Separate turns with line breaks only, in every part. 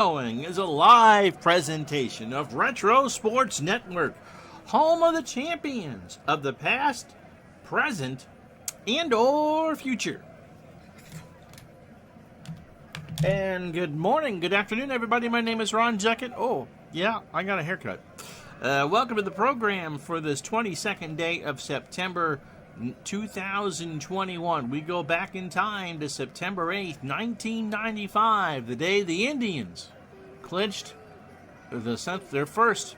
Following is a live presentation of Retro Sports Network, home of the champions of the past, present, and or future. And good morning, good afternoon, everybody. My name is Ron Jeckett. Oh, yeah, I got a haircut. Welcome to the program for this 22nd day of September 2021. We go back in time to September 8th, 1995, the day the Indians clinched their first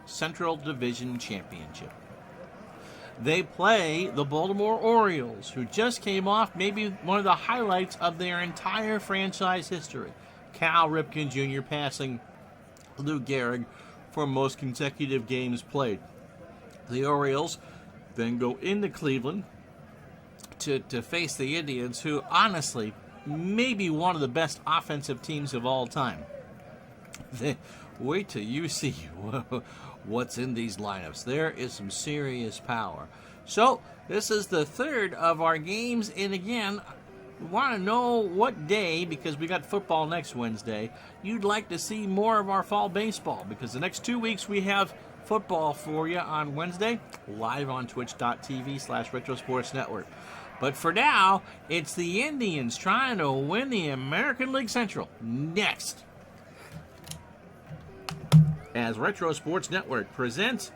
Central Division Championship. They play the Baltimore Orioles, who just came off maybe one of the highlights of their entire franchise history. Cal Ripken Jr. passing Lou Gehrig for most consecutive games played. The Orioles then go into Cleveland to face the Indians, who honestly may be one of the best offensive teams of all time. Wait till you see what's in these lineups. There is some serious power. So this is the third of our games, and again, we want to know what day, because we got football next Wednesday, you'd like to see more of our fall baseball, because the next 2 weeks we have football for you on Wednesday, live on twitch.tv/retrosportsnetwork. But for now, it's the Indians trying to win the American League Central next, as Retro Sports Network presents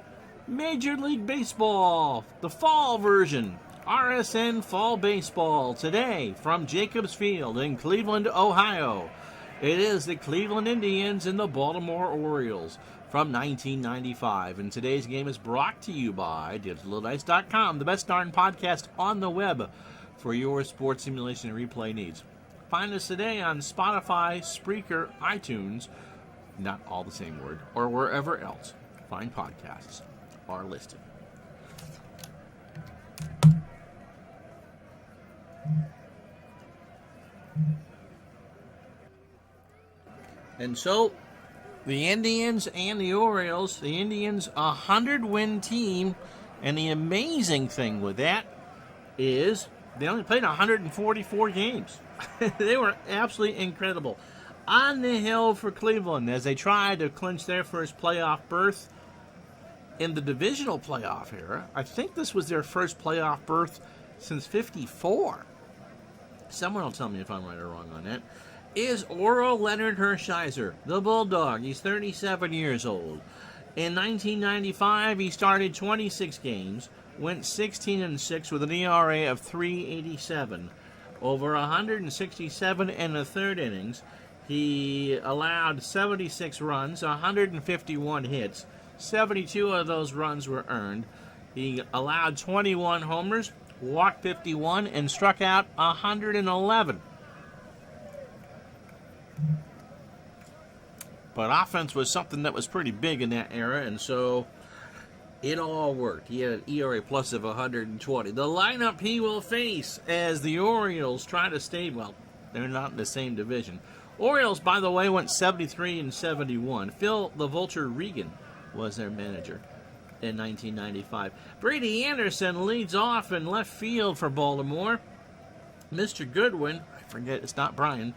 Major League Baseball, the fall version. RSN Fall Baseball today from Jacobs Field in Cleveland, Ohio. It is the Cleveland Indians and the Baltimore Orioles from 1995. And today's game is brought to you by DigitalDice.com, the best darn podcast on the web for your sports simulation and replay needs. Find us today on Spotify, Spreaker, iTunes, not all the same word, or wherever else fine podcasts are listed. And so, the Indians and the Orioles, the Indians a 100-win team, and the amazing thing with that is they only played 144 games. They were absolutely incredible. On the hill for Cleveland as they tried to clinch their first playoff berth in the divisional playoff era. I think this was their first playoff berth since '54. Someone will tell me if I'm right or wrong on that. Is Orel Leonard Hershiser, the Bulldog. He's 37 years old. In 1995, he started 26 games, went 16-6 with an ERA of 3.87. Over 167 and a third innings, he allowed 76 runs, 151 hits. 72 of those runs were earned. He allowed 21 homers, walked 51, and struck out 111. But offense was something that was pretty big in that era, and so it all worked. He had an ERA plus of 120. The lineup he will face as the Orioles try to stay, well, they're not in the same division. Orioles, by the way, went 73-71. Phil the Vulture Regan was their manager in 1995. Brady Anderson leads off in left field for Baltimore. Mr. Goodwin, I forget, it's not Brian,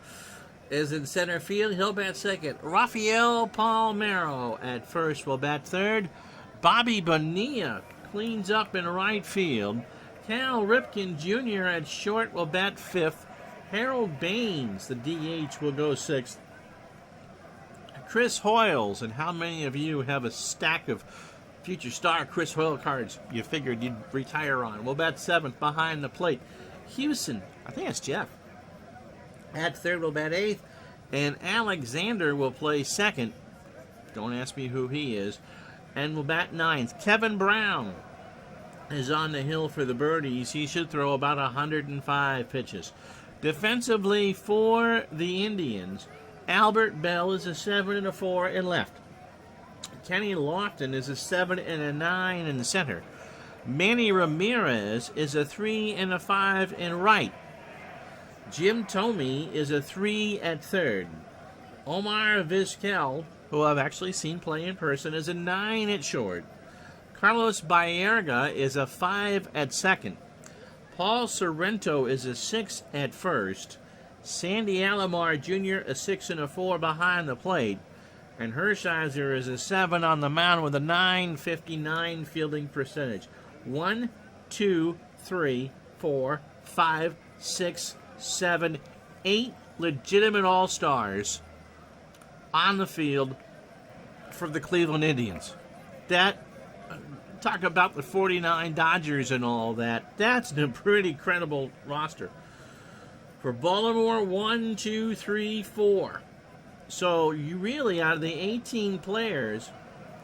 is in center field. He'll bat second. Rafael Palmeiro at first will bat third. Bobby Bonilla cleans up in right field. Cal Ripken Jr. at short will bat fifth. Harold Baines, the DH, will go sixth. Chris Hoyles, and how many of you have a stack of future star Chris Hoyle cards you figured you'd retire on? Will bat seventh behind the plate. Houston, I think that's Jeff, at third will bat eighth, and Alexander will play second. Don't ask me who he is. And will bat ninth. Kevin Brown is on the hill for the Birdies. He should throw about 105 pitches. Defensively for the Indians, Albert Bell is a 7 and a 4 in left. Kenny Lofton is a 7 and a 9 in the center. Manny Ramirez is a 3 and a 5 in right. Jim Thome is a 3 at third. Omar Vizquel, who I've actually seen play in person, is a 9 at short. Carlos Baerga is a 5 at second. Paul Sorrento is a 6 at first. Sandy Alomar Jr. a 6 and a 4 behind the plate. And Hershiser is a 7 on the mound with a .959 fielding percentage. 1, 2, 3, 4, 5, 6, 7, 8 legitimate all-stars on the field for the Cleveland Indians. That, talk about the 49 Dodgers and all that, that's a pretty credible roster. For Baltimore, 1, 2, 3, 4. So you really, out of the 18 players,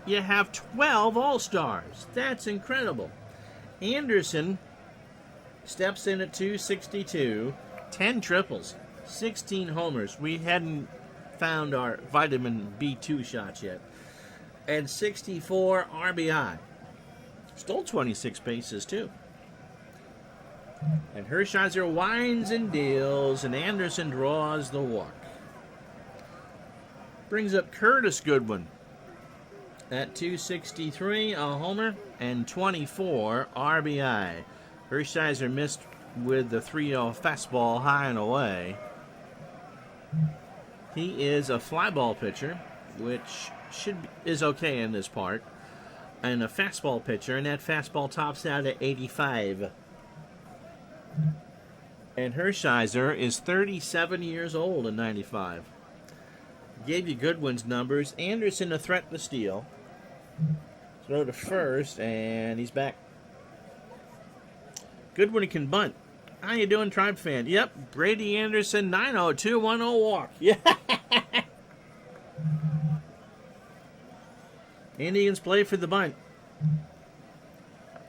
you have 12 all-stars. That's incredible. Anderson steps in at 262, 10 triples, 16 homers. We hadn't found our vitamin B2 shots yet. And 64 RBI. Stole 26 bases, too. And Hershiser winds and deals, and Anderson draws the walk. Brings up Curtis Goodwin at 263, a homer, and 24 RBI. Hershiser missed with the 3-0 fastball high and away. He is a fly ball pitcher, which is okay in this part, and a fastball pitcher, and that fastball tops out at 85. And Hershiser is 37 years old in 95. Gave you Goodwin's numbers. Anderson a threat to steal. Throw to first, and he's back. Goodwin can bunt. How you doing, Tribe fan? Yep, Brady Anderson, 90210 walk. Yeah. Indians play for the bunt.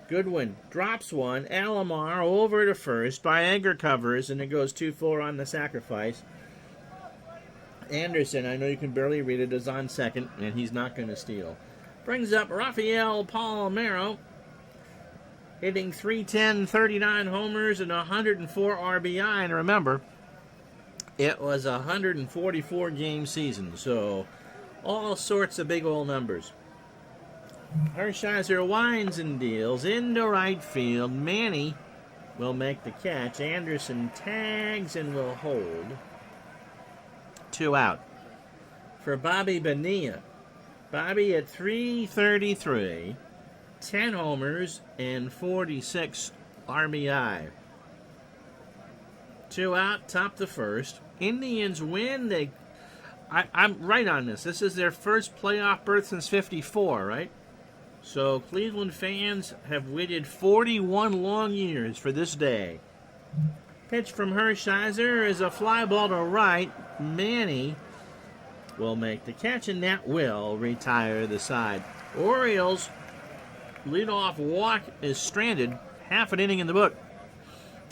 Goodwin drops one. Alomar over to first. Biegger covers, and it goes 2-4 on the sacrifice. Anderson, I know you can barely read it, is on second, and he's not going to steal. Brings up Rafael Palmeiro, hitting .310, 39 homers, and 104 RBI. And remember, it was a 144-game season, so all sorts of big old numbers. Hershiser winds and deals into right field. Manny will make the catch. Anderson tags and will hold. 2 out. For Bobby Bonilla. Bobby at .333, 10 homers, and 46 RBI. 2 out, top the first. Indians win. I'm right on this. This is their first playoff berth since '54, right? So Cleveland fans have waited 41 long years for this day. Pitch from Hershiser is a fly ball to right. Manny will make the catch, and that will retire the side. Orioles leadoff walk is stranded. Half an inning in the book.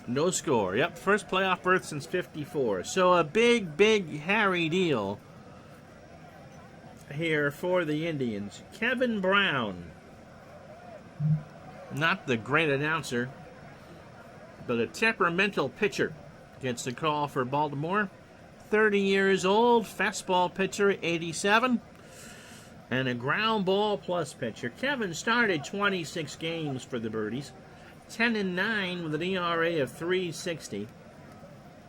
No score. Yep, first playoff berth since '54. So a big, big, hairy deal here for the Indians. Kevin Brown, not the great announcer, but a temperamental pitcher, gets the call for Baltimore. 30 years old, fastball pitcher, 87, and a ground ball plus pitcher. Kevin started 26 games for the Birdies, 10-9 with an ERA of .360.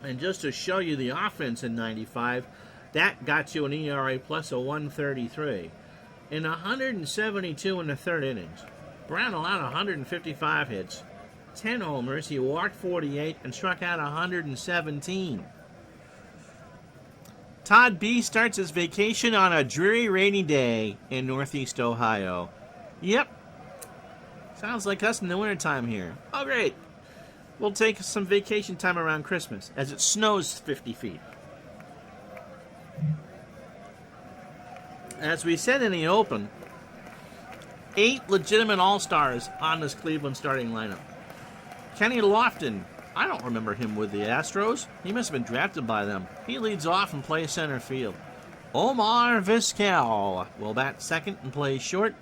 And just to show you the offense in 95, that got you an ERA plus a 133. In 172 in the third innings, Brown allowed 155 hits, 10 homers, he walked 48, and struck out 117. Todd B. starts his vacation on a dreary rainy day in Northeast Ohio. Yep. Sounds like us in the wintertime here. Oh, great. We'll take some vacation time around Christmas as it snows 50 feet. As we said in the open, 8 legitimate all-stars on this Cleveland starting lineup. Kenny Lofton, I don't remember him with the Astros. He must have been drafted by them. He leads off and plays center field. Omar Vizquel will bat second and play short.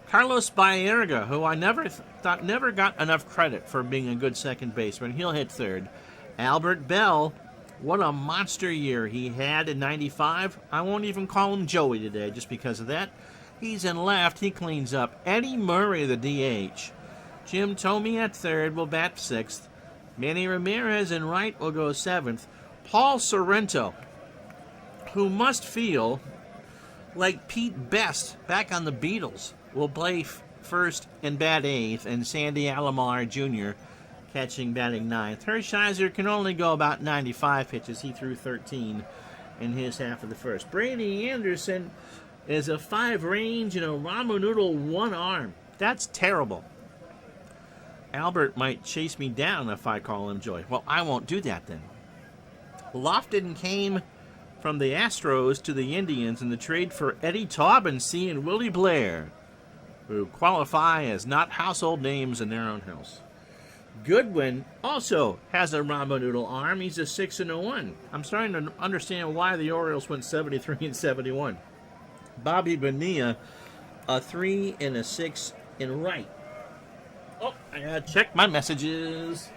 Carlos Baerga, who I never got enough credit for being a good second baseman, he'll hit third. Albert Bell, what a monster year he had in 95. I won't even call him Joey today just because of that. He's in left. He cleans up. Eddie Murray, the DH. Jim Thome at third will bat sixth. Manny Ramirez in right will go seventh. Paul Sorrento, who must feel like Pete Best back on the Beatles, will play first and bat eighth, and Sandy Alomar Jr. batting ninth. Hershiser can only go about 95 pitches. He threw 13 in his half of the first. Brady Anderson is a 5 range and a ramen noodle 1 arm. That's terrible. Albert might chase me down if I call him Joy. Well, I won't do that then. Lofton came from the Astros to the Indians in the trade for Eddie Taubensee and Willie Blair, who qualify as not household names in their own house. Goodwin also has a ramen noodle arm. He's a 6 and a 1. I'm starting to understand why the Orioles went 73 and 71. Bobby Bonilla, a 3 and a 6 in right. Oh, I gotta check my messages.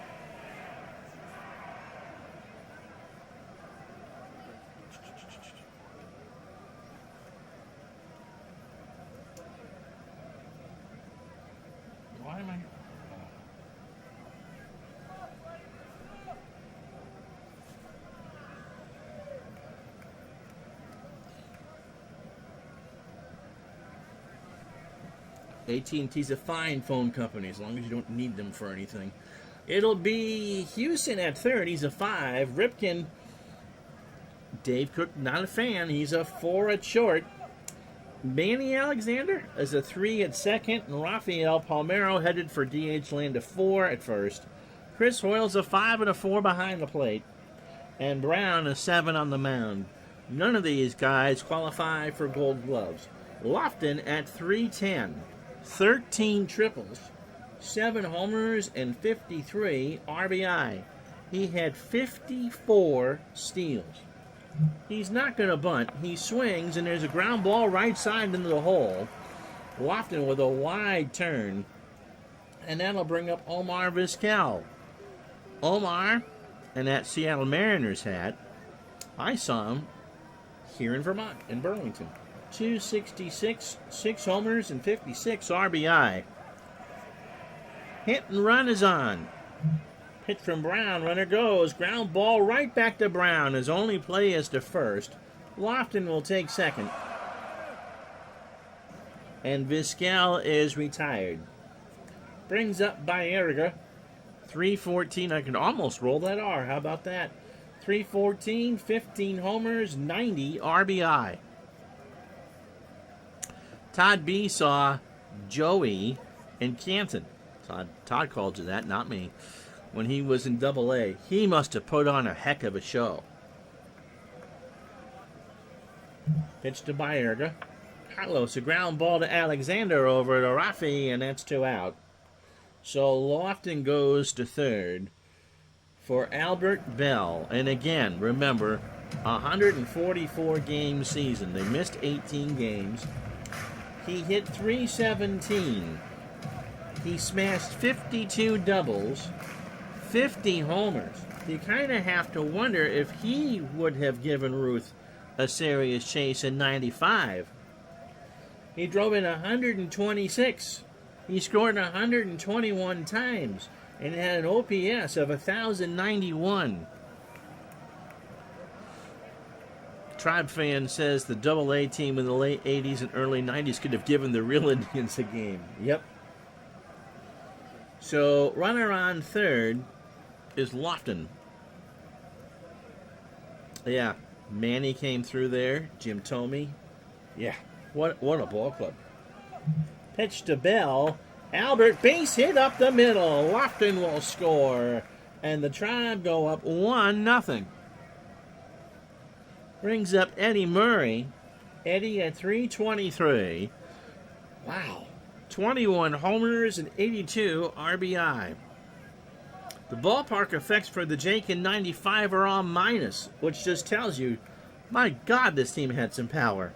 Why am I? 'T's a fine phone company as long as you don't need them for anything. It'll be Houston at third. He's a 5. Ripken, Dave Cook, not a fan. He's a 4 at short. Manny Alexander is a 3 at second. And Rafael Palmeiro headed for DH land a 4 at first. Chris Hoyle's a 5 and a 4 behind the plate. And Brown a 7 on the mound. None of these guys qualify for Gold Gloves. Lofton at 310. 13 triples, 7 homers, and 53 RBI. He had 54 steals. He's not going to bunt. He swings, and there's a ground ball right side into the hole. Lofton with a wide turn, and that'll bring up Omar Vizquel. Omar, in that Seattle Mariners hat, I saw him here in Vermont, in Burlington. 266, 6 homers, and 56 RBI. Hit and run is on. Hit from Brown, runner goes. Ground ball right back to Brown. His only play is to first. Lofton will take second. And Vizquel is retired. Brings up Baerga. 314. I can almost roll that R. How about that? 314, 15 homers, 90 RBI. Todd B saw Joey in Canton. Todd called you that, not me. When he was in Double-A, he must have put on a heck of a show. Pitch to Baerga. Carlos, a ground ball to Alexander over to Rafi, and that's 2 out. So Lofton goes to third for Albert Bell. And again, remember, 144 game season. They missed 18 games. He hit 317. He smashed 52 doubles, 50 homers. You kind of have to wonder if he would have given Ruth a serious chase in 95. He drove in 126. He scored 121 times and had an OPS of 1,091. Tribe fan says the Double-A team in the late 80s and early 90s could have given the real Indians a game. Yep. So, runner on third is Lofton. Yeah, Manny came through there. Jim Thome. Yeah, what a ball club. Pitch to Bell. Albert, base hit up the middle. Lofton will score. And the Tribe go up 1-0. Brings up Eddie Murray. Eddie at 323. Wow. 21 homers and 82 RBI. The ballpark effects for the Jake in 95 are all minus, which just tells you, my God, this team had some power.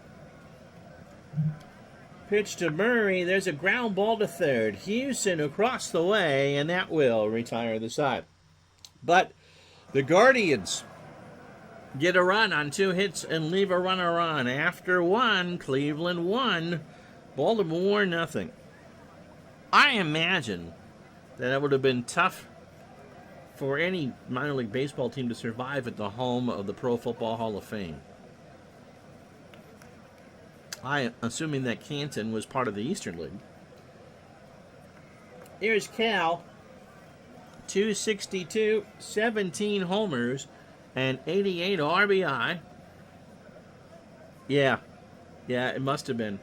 Pitch to Murray. There's a ground ball to third. Houston across the way, and that will retire the side. But the Guardians get a run on 2 hits and leave a runner on. After 1, Cleveland 1, Baltimore 0. I imagine that it would have been tough for any minor league baseball team to survive at the home of the Pro Football Hall of Fame. I assuming that Canton was part of the Eastern League. Here's Cal. 262, 17 homers, and 88 RBI. Yeah, it must have been.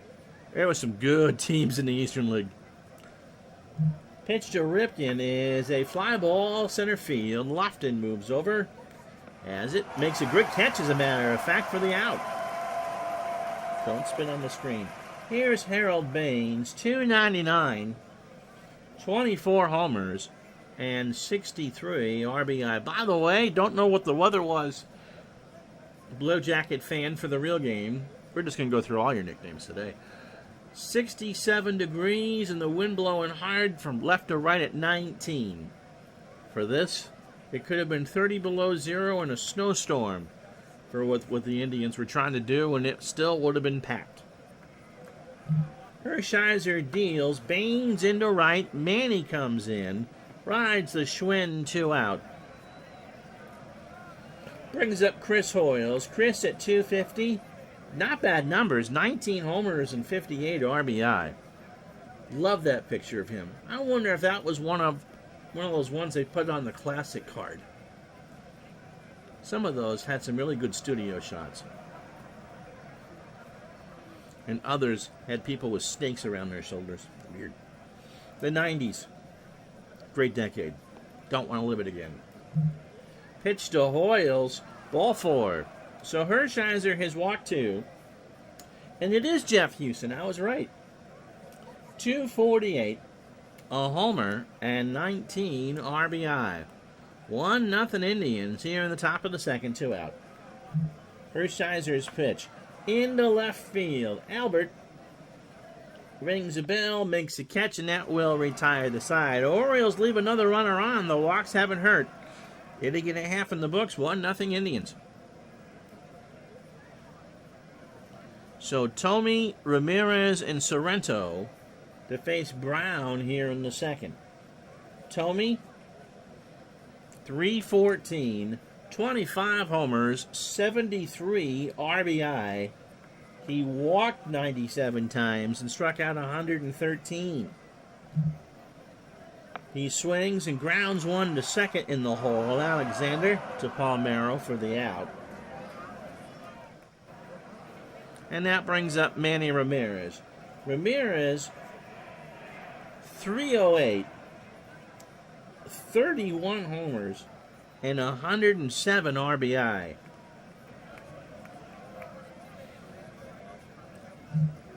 There were some good teams in the Eastern League. Pitch to Ripken is a fly ball center field. Lofton moves over as it makes a great catch, as a matter of fact, for the out. Don't spin on the screen. Here's Harold Baines, 299, 24 homers, and 63 RBI. By the way, don't know what the weather was, Blue Jacket fan, for the real game. We're just going to go through all your nicknames today. 67 degrees and the wind blowing hard from left to right at 19. For this, it could have been 30 below zero and a snowstorm for what the Indians were trying to do, and it still would have been packed. Hershiser deals. Baines into right. Manny comes in. Rides the Schwinn, 2 out. Brings up Chris Hoyles. Chris at 250. Not bad numbers. 19 homers and 58 RBI. Love that picture of him. I wonder if that was one of those ones they put on the classic card. Some of those had some really good studio shots. And others had people with snakes around their shoulders. Weird. The 90s. Great decade. Don't want to live it again. Pitch to Hoyles. Ball 4. So Hershiser has walked 2. And it is Jeff Houston. I was right. 248. A homer and 19 RBI. 1-0 Indians here in the top of the second, 2 out. Hershiser's pitch into left field. Albert rings a bell, makes a catch, and that will retire the side. Orioles leave another runner on. The walks haven't hurt. They get a half in the books. 1-0 Indians. So Tommy, Ramirez, and Sorrento to face Brown here in the second. Tommy, 314, 25 homers, 73 RBI. He walked 97 times and struck out 113. He swings and grounds one to second in the hole. Alexander to Palmeiro for the out. And that brings up Manny Ramirez. Ramirez, 308, 31 homers, and 107 RBI.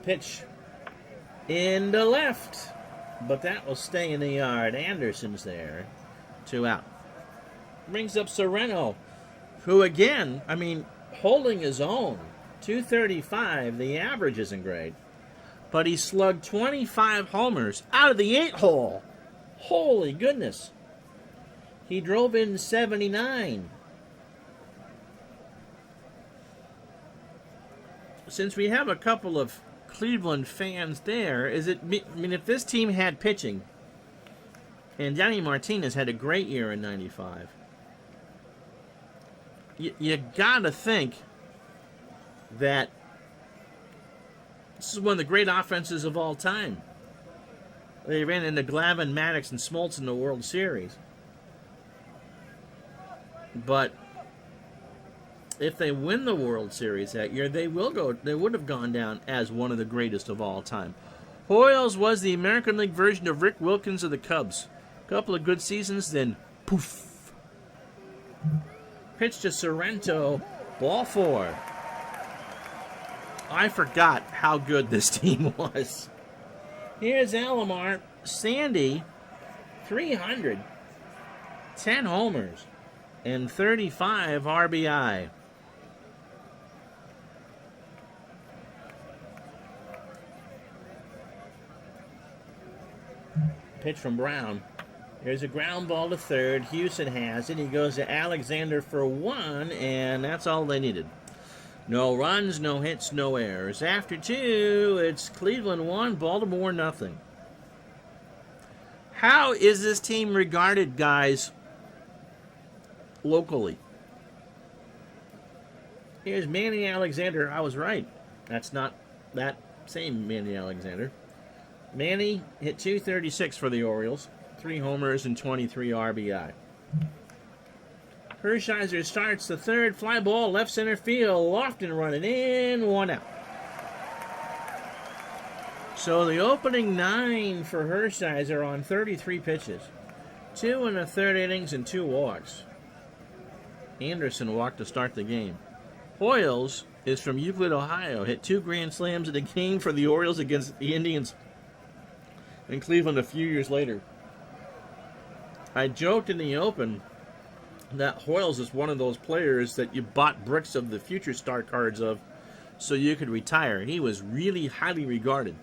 Pitch into left, but that will stay in the yard. Anderson's there, 2 out. Brings up Sorrento, who again, holding his own. 235, the average isn't great. But he slugged 25 homers out of the 8-hole. Holy goodness. He drove in 79. Since we have a couple of Cleveland fans there, if this team had pitching, and Danny Martinez had a great year in 95, you gotta think that this is one of the great offenses of all time. They ran into Glavine, Maddox, and Smoltz in the World Series. But if they win the World Series that year, they would have gone down as one of the greatest of all time. Hoyles was the American League version of Rick Wilkins of the Cubs. A couple of good seasons, then poof. Pitch to Sorrento, ball 4. I forgot how good this team was. Here's Alomar. Sandy, 300, 10 homers, and 35 RBI. Pitch from Brown. There's a ground ball to third. Houston has it. He goes to Alexander for 1, and that's all they needed. No runs, no hits, no errors. After 2, it's Cleveland 1, Baltimore nothing. How is this team regarded, guys, locally. Here's Manny Alexander. I was right. That's not that same Manny Alexander. Manny hit .236 for the Orioles, 3 homers and 23 RBI. Hershiser starts the third, fly ball left center field, Lofton running in, 1 out. So the opening 9 for Hershiser on 33 pitches, 2 1/3 innings and 2 walks. Anderson walked to start the game. Hoyles is from Euclid, Ohio, hit 2 grand slams in a game for the Orioles against the Indians in Cleveland a few years later. I joked in the open that Hoyles is one of those players that you bought bricks of the future star cards of so you could retire. He was really highly regarded.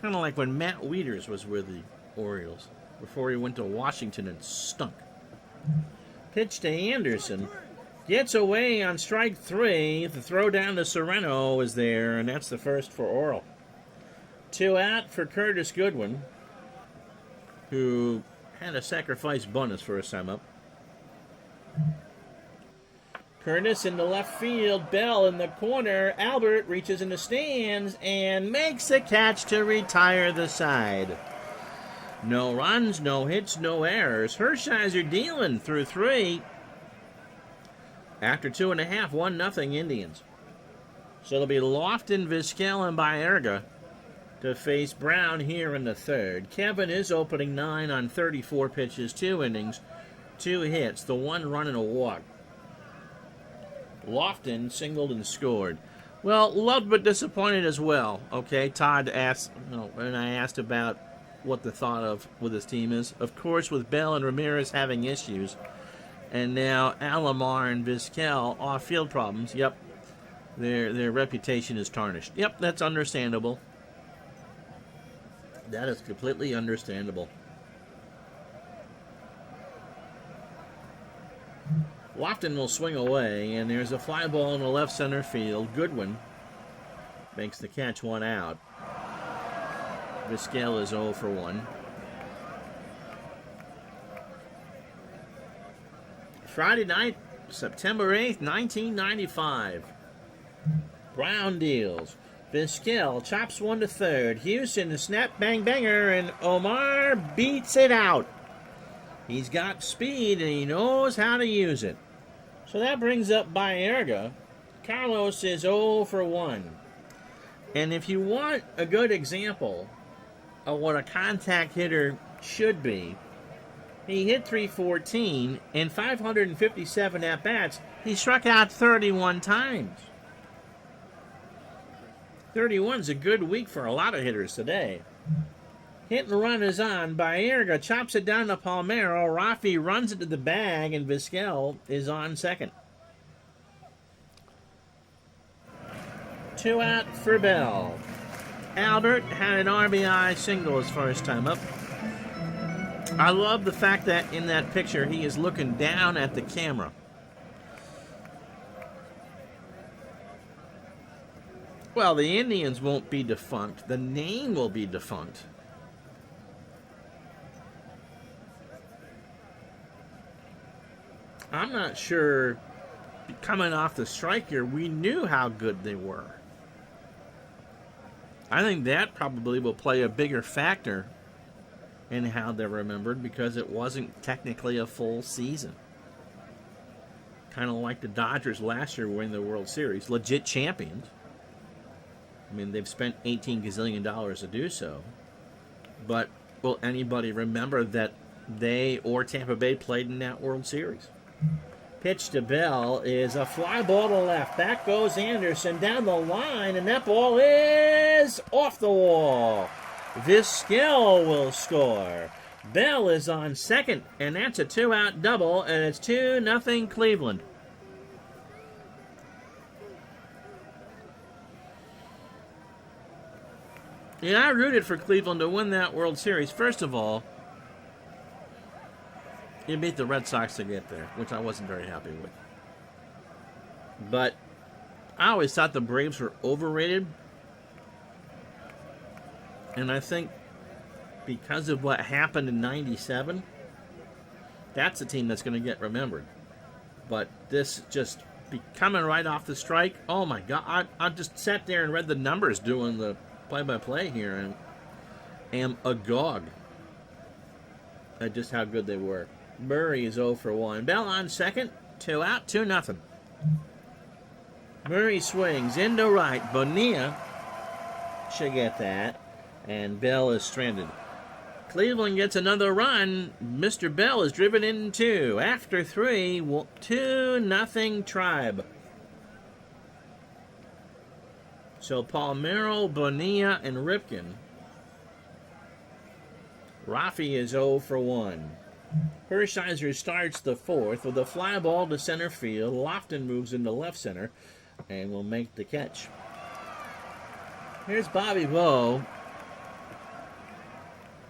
Kind of like when Matt Wieters was with the Orioles before he went to Washington and stunk. Pitch to Anderson. Gets away on strike 3. The throw down to Sereno is there, and that's the first for Orel. 2 out for Curtis Goodwin, who had a sacrifice bunt his first time up. Curtis in the left field, Bell in the corner. Albert reaches in the stands and makes a catch to retire the side. No runs, no hits, no errors. Hershiser dealing through 3. After 2.5, 1-0 Indians. So it'll be Lofton, Vizquel, and Baerga to face Brown here in the third. Kevin is opening 9 on 34 pitches, 2 innings, 2 hits, the 1 run and a walk. Lofton singled and scored. Well, loved but disappointed as well. Okay, Todd asked, when I asked about what the thought of with his team is. Of course, with Bell and Ramirez having issues, and now Alomar and Vizquel off-field problems. Yep, their reputation is tarnished. Yep, that's understandable. That is completely understandable. Lofton will swing away, and there's a fly ball in the left center field. Goodwin makes the catch, 1 out. Vizquel is 0 for 1. Friday night, September 8th, 1995. Brown deals. Vizquel chops 1 to third. Houston, the snap bang banger, and Omar beats it out. He's got speed, and he knows how to use it. So that brings up Baerga. Carlos is 0 for 1. And if you want a good example of what a contact hitter should be, he hit .314 in 557 at-bats. He struck out 31 times. 31 is a good week for a lot of hitters today. Hit and run is on. Baerga chops it down to Palmeiro. Rafi runs it to the bag, and Vizquel is on second. 2 out for Bell. Albert had an RBI single his first time up. I love the fact that in that picture he is looking down at the camera. Well, the Indians won't be defunct. The name will be defunct. I'm not sure, coming off the strike year, we knew how good they were. I think that probably will play a bigger factor in how they're remembered because it wasn't technically a full season. Kind of like the Dodgers last year winning the World Series. Legit champions. I mean, they've spent $18 gazillion to do so. But will anybody remember that they or Tampa Bay played in that World Series? Pitch to Bell is a fly ball to left. Back goes Anderson down the line, and that ball is off the wall. Vizquel will score. Bell is on second, and that's a 2-out double, and it's 2-0 Cleveland. Yeah, I rooted for Cleveland to win that World Series. First of all, you beat the Red Sox to get there, which I wasn't very happy with. But I always thought the Braves were overrated. And I think because of what happened in '97, That's a team that's going to get remembered. But this just coming right off the strike. Oh my God! I just sat there and read the numbers doing the play-by-play here, and am agog at just how good they were. Murray is 0 for 1. Bell on second, 2 out, 2-0. Murray swings into right. Bonilla should get that, and Bell is stranded. Cleveland gets another run. Mr. Bell is driven in 2. After 3, 2-0 Tribe. So Palmeiro, Bonilla, and Ripken. Rafi is 0 for 1. Hershiser starts the 4th with a fly ball to center field. Lofton moves into left center and will make the catch. Here's Bobby Bowe.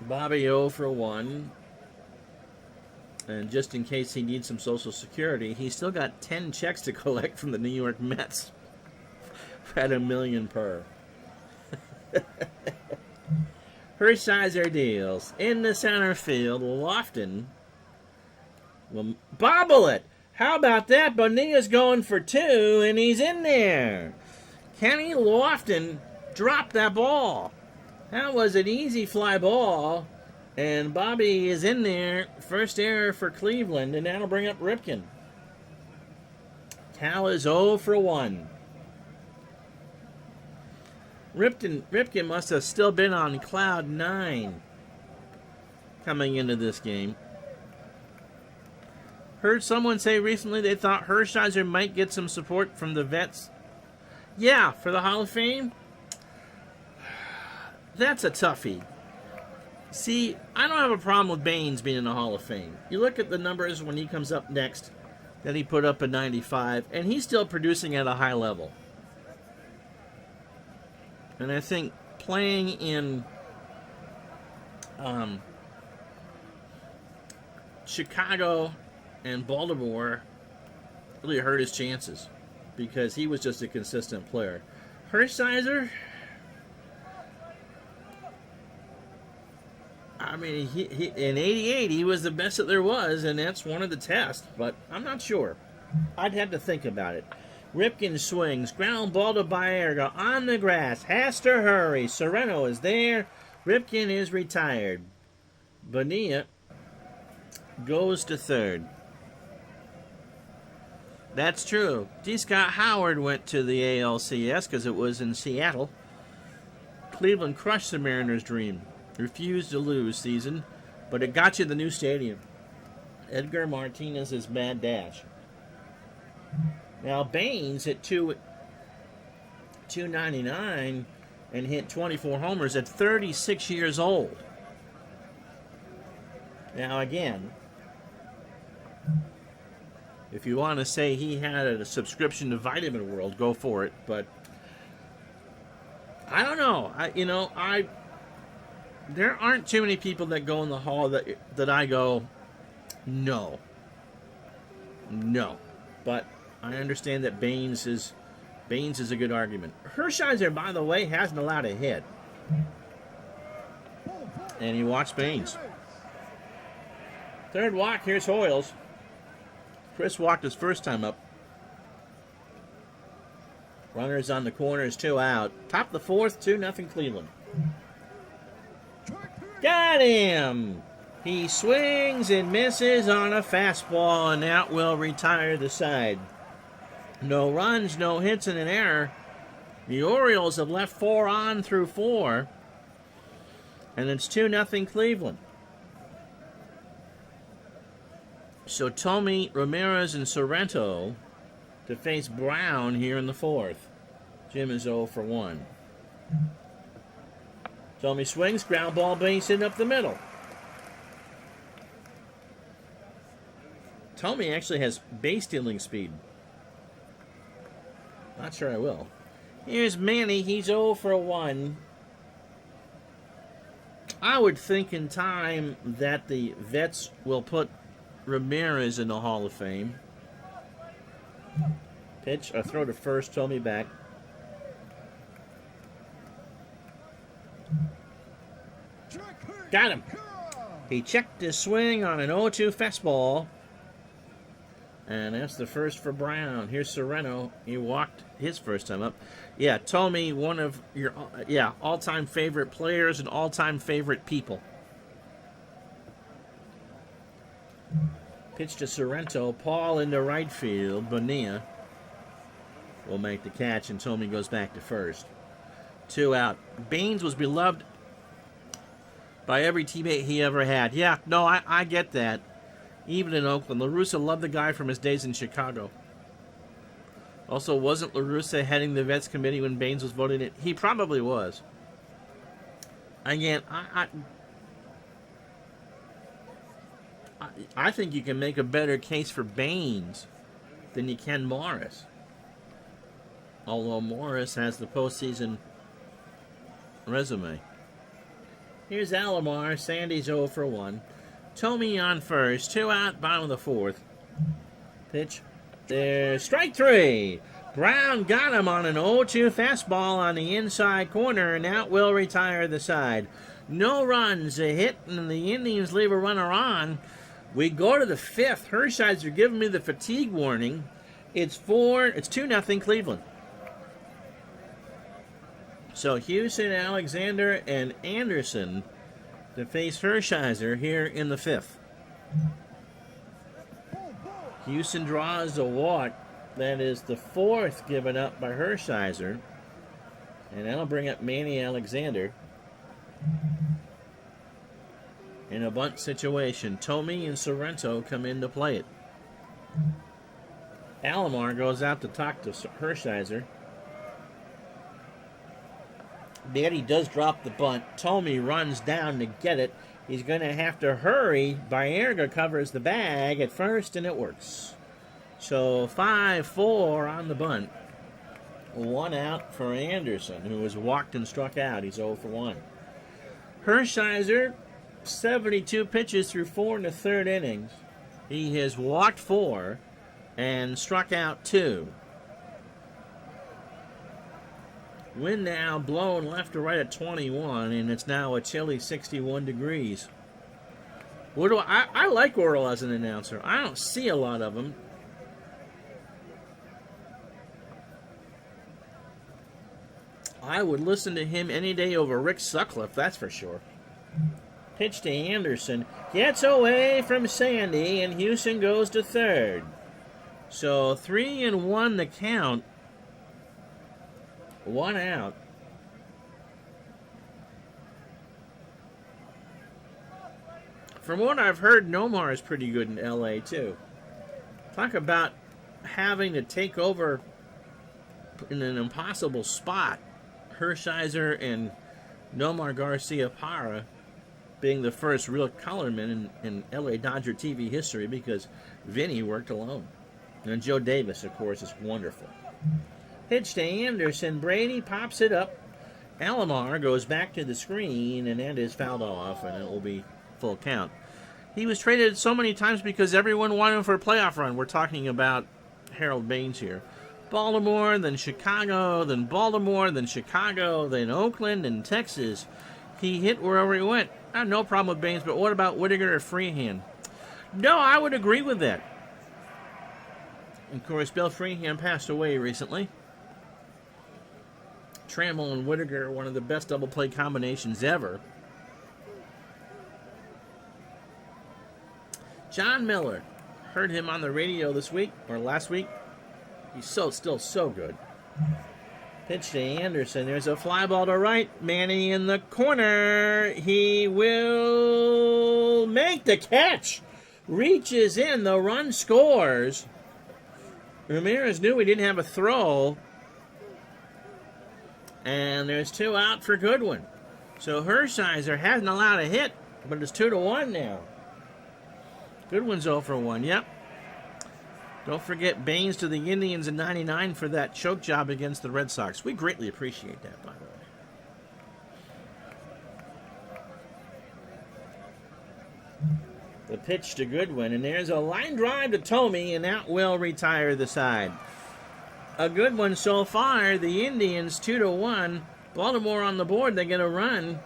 Bobby 0 for 1. And just in case he needs some Social Security, he's still got 10 checks to collect from the New York Mets at $1 million per. Hershiser deals. In the center field, Lofton will bobble it. How about that? Bonilla's going for 2, and he's in there. Kenny Lofton dropped that ball. That was an easy fly ball, and Bobby is in there. First error for Cleveland, and that'll bring up Ripken. Cal is 0 for 1. Ripken must have still been on cloud 9 coming into this game. Heard someone say recently they thought Hershiser might get some support from the vets. Yeah, for the Hall of Fame? That's a toughie. See, I don't have a problem with Baines being in the Hall of Fame. You look at the numbers when he comes up next that he put up in 95, and he's still producing at a high level. And I think playing in Chicago and Baltimore really hurt his chances because he was just a consistent player. Hershiser, I mean, he in 88, he was the best that there was, and that's one of the tests, but I'm not sure. I'd have to think about it. Ripken swings, ground ball to Baerga on the grass, has to hurry. Sorrento is there. Ripken is retired. Bonilla goes to third. That's true. D. Scott Howard went to the ALCS because it was in Seattle. Cleveland crushed the Mariners' dream. Refused to lose season, but it got you the new stadium. Edgar Martinez's bad dash. Now Baines hit 299 and hit 24 homers at 36 years old. Now again, if you want to say he had a subscription to Vitamin World, go for it. But I don't know. There aren't too many people that go in the hall that I go, no. But I understand that Baines is a good argument. Hershiser, by the way, hasn't allowed a hit. And he walks Baines. Third walk, here's Hoyles. Chris walked his first time up. Runners on the corners, 2 out. Top of the 4th, 2-0 Cleveland. Got him! He swings and misses on a fastball, and that will retire the side. No runs, no hits, and an error. The Orioles have left 4 on through 4. And it's 2-0 Cleveland. So Tommy, Ramirez, and Sorrento to face Brown here in the 4th. Jim is 0 for 1. Tommy swings, ground ball, base hit up the middle. Tommy actually has base stealing speed. Not sure I will. Here's Manny. He's 0 for 1. I would think in time that the vets will put Ramirez in the Hall of Fame. Pitch, a throw to first, Tommy back. Got him. He checked his swing on an 0-2 fastball. And that's the first for Brown. Here's Sorrento. He walked his first time up. Yeah, Tommy, one of your all-time favorite players and all-time favorite people. Pitch to Sorrento. Paul into right field. Bonilla will make the catch, and Tommy goes back to first. 2 out. Baines was beloved by every teammate he ever had. Yeah, no, I get that. Even in Oakland. La Russa loved the guy from his days in Chicago. Also, wasn't La Russa heading the Vets committee when Baines was voted in? He probably was. Again, I think you can make a better case for Baines than you can Morris. Although Morris has the postseason resume. Here's Alomar. Sandy's 0 for 1. Tommy on first. 2 out, bottom of the 4th. Pitch. There's strike 3. Brown got him on an 0-2 fastball on the inside corner, and that will retire the side. No runs, a hit, and the Indians leave a runner on. We go to the 5th. Hershiser giving me the fatigue warning. It's 2-0 Cleveland. So Houston, Alexander, and Anderson to face Hershiser here in the 5th. Houston draws a walk. That is the 4th given up by Hershiser. And that'll bring up Manny Alexander. In a bunt situation, Tommy and Sorrento come in to play it. Alomar goes out to talk to Hershiser. Daddy does drop the bunt. Tommy runs down to get it. He's going to have to hurry. Baerga covers the bag at first, and it works. So 5-4 on the bunt. 1 out for Anderson, who was walked and struck out. He's 0 for 1. Hershiser, 72 pitches through 4 1/3 innings. He has walked 4 and struck out 2. Wind now blowing left to right at 21, and it's now a chilly 61 degrees. I like Orel as an announcer. I don't see a lot of them. I would listen to him any day over Rick Sutcliffe, that's for sure. Pitch to Anderson. Gets away from Sandy, and Houston goes to 3rd. So 3-1 the count. 1 out. From what I've heard, Nomar is pretty good in L.A. too. Talk about having to take over in an impossible spot. Hershiser and Nomar Garcia-Parra being the first real colorman in L.A. Dodger TV history because Vinny worked alone. And Joe Davis, of course, is wonderful. Pitch to Anderson. Brady pops it up. Alomar goes back to the screen, and that is fouled off, and it will be full count. He was traded so many times because everyone wanted him for a playoff run. We're talking about Harold Baines here. Baltimore, then Chicago, then Baltimore, then Chicago, then Oakland, and Texas. He hit wherever he went. I have no problem with Baines, but what about Whittaker or Freehan? No, I would agree with that. Of course, Bill Freehan passed away recently. Trammell and Whittaker are one of the best double play combinations ever. John Miller. Heard him on the radio this week, or last week. He's still so good. Pitch to Anderson. There's a fly ball to right. Manny in the corner. He will make the catch. Reaches in. The run scores. Ramirez knew he didn't have a throw. And there's 2 out for Goodwin. So Hershiser hasn't allowed a hit, but it's 2-1 now. Goodwin's 0 for 1. Yep. Don't forget Baines to the Indians in '99 for that choke job against the Red Sox. We greatly appreciate that, by the way. The pitch to Goodwin, and there's a line drive to Tomey, and that will retire the side. A good one so far. The Indians 2-1. Baltimore on the board. They get a run,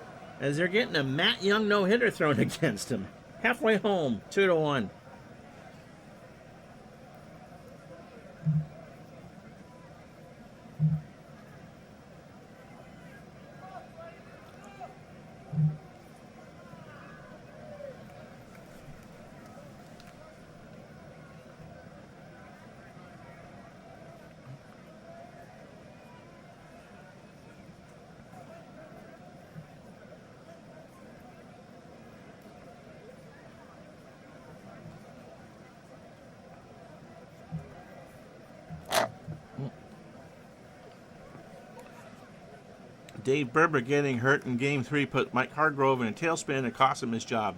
as they're getting a Matt Young no-hitter thrown against him. Halfway home, 2-1. Dave Berber getting hurt in Game 3 put Mike Hargrove in a tailspin and cost him his job.